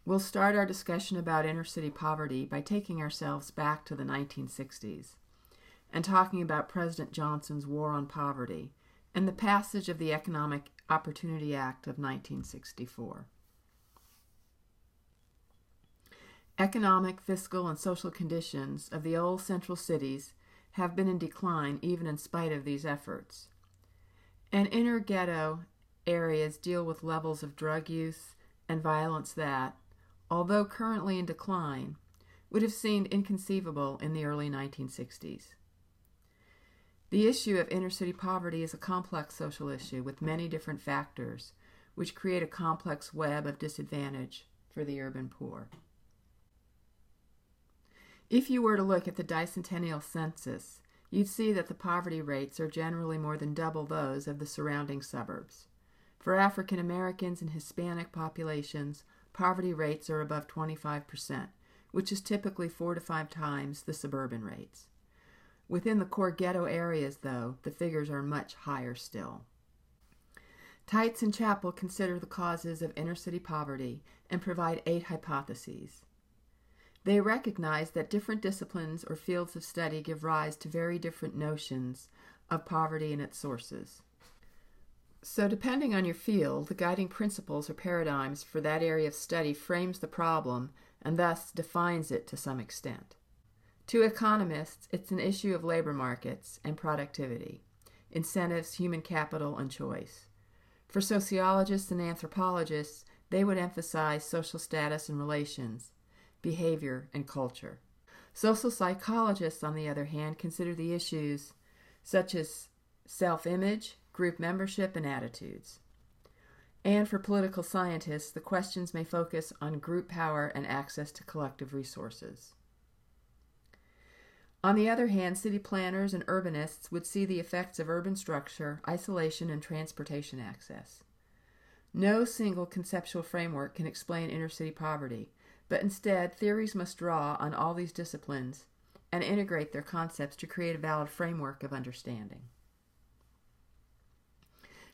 We'll start our discussion about inner-city poverty by taking ourselves back to the 1960s and talking about President Johnson's War on Poverty and the passage of the Economic Opportunity Act of 1964. Economic, fiscal, and social conditions of the old central cities have been in decline even in spite of these efforts. And inner ghetto areas deal with levels of drug use and violence that, although currently in decline, would have seemed inconceivable in the early 1960s. The issue of inner-city poverty is a complex social issue with many different factors, which create a complex web of disadvantage for the urban poor. If you were to look at the decennial census, you'd see that the poverty rates are generally more than double those of the surrounding suburbs. For African Americans and Hispanic populations, poverty rates are above 25%, which is typically 4 to 5 times the suburban rates. Within the core ghetto areas, though, the figures are much higher still. Tights and Chappell consider the causes of inner-city poverty and provide 8 hypotheses. They recognize that different disciplines or fields of study give rise to very different notions of poverty and its sources. So depending on your field, the guiding principles or paradigms for that area of study frames the problem and thus defines it to some extent. To economists, it's an issue of labor markets and productivity, incentives, human capital, and choice. For sociologists and anthropologists, they would emphasize social status and relations, behavior, and culture. Social psychologists, on the other hand, consider the issues such as self-image, group membership, and attitudes. And for political scientists, the questions may focus on group power and access to collective resources. On the other hand, city planners and urbanists would see the effects of urban structure, isolation, and transportation access. No single conceptual framework can explain inner-city poverty, but instead, theories must draw on all these disciplines and integrate their concepts to create a valid framework of understanding.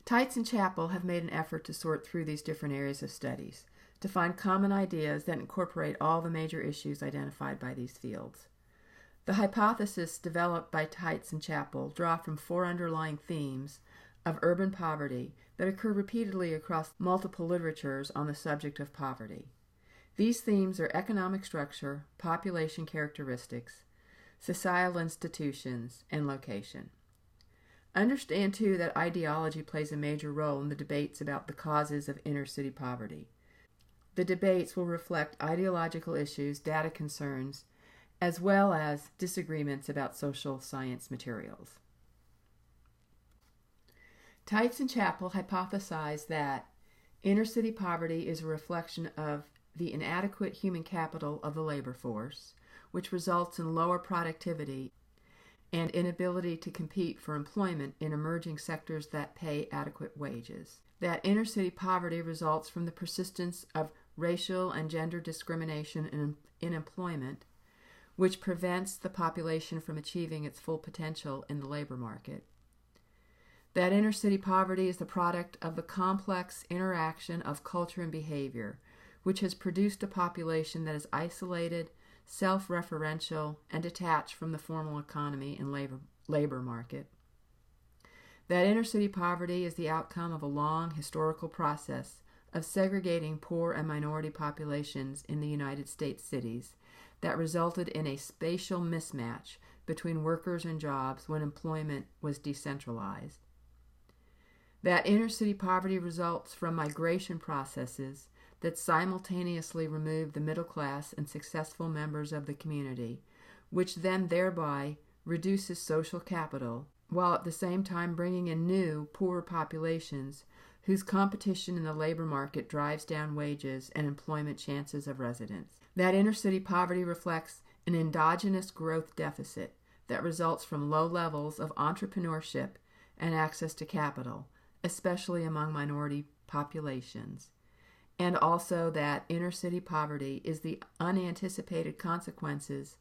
Tights and Chappell have made an effort to sort through these different areas of studies, to find common ideas that incorporate all the major issues identified by these fields. The hypotheses developed by Tights and Chappell draw from 4 underlying themes of urban poverty that occur repeatedly across multiple literatures on the subject of poverty. These themes are economic structure, population characteristics, societal institutions, and location. Understand, too, that ideology plays a major role in the debates about the causes of inner-city poverty. The debates will reflect ideological issues, data concerns, as well as disagreements about social science materials. Tights and Chappell hypothesize that inner-city poverty is a reflection of the inadequate human capital of the labor force, which results in lower productivity and inability to compete for employment in emerging sectors that pay adequate wages. That inner-city poverty results from the persistence of racial and gender discrimination in employment, which prevents the population from achieving its full potential in the labor market. That inner-city poverty is the product of the complex interaction of culture and behavior, which has produced a population that is isolated, self-referential, and detached from the formal economy and labor market. That inner-city poverty is the outcome of a long historical process of segregating poor and minority populations in the United States cities that resulted in a spatial mismatch between workers and jobs when employment was decentralized. That inner-city poverty results from migration processes that simultaneously remove the middle class and successful members of the community, which then thereby reduces social capital, while at the same time bringing in new, poorer populations whose competition in the labor market drives down wages and employment chances of residents. That inner-city poverty reflects an endogenous growth deficit that results from low levels of entrepreneurship and access to capital, especially among minority populations, and also that inner-city poverty is the unanticipated consequences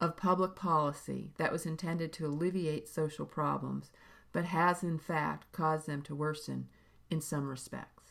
of public policy that was intended to alleviate social problems, but has in fact caused them to worsen in some respects.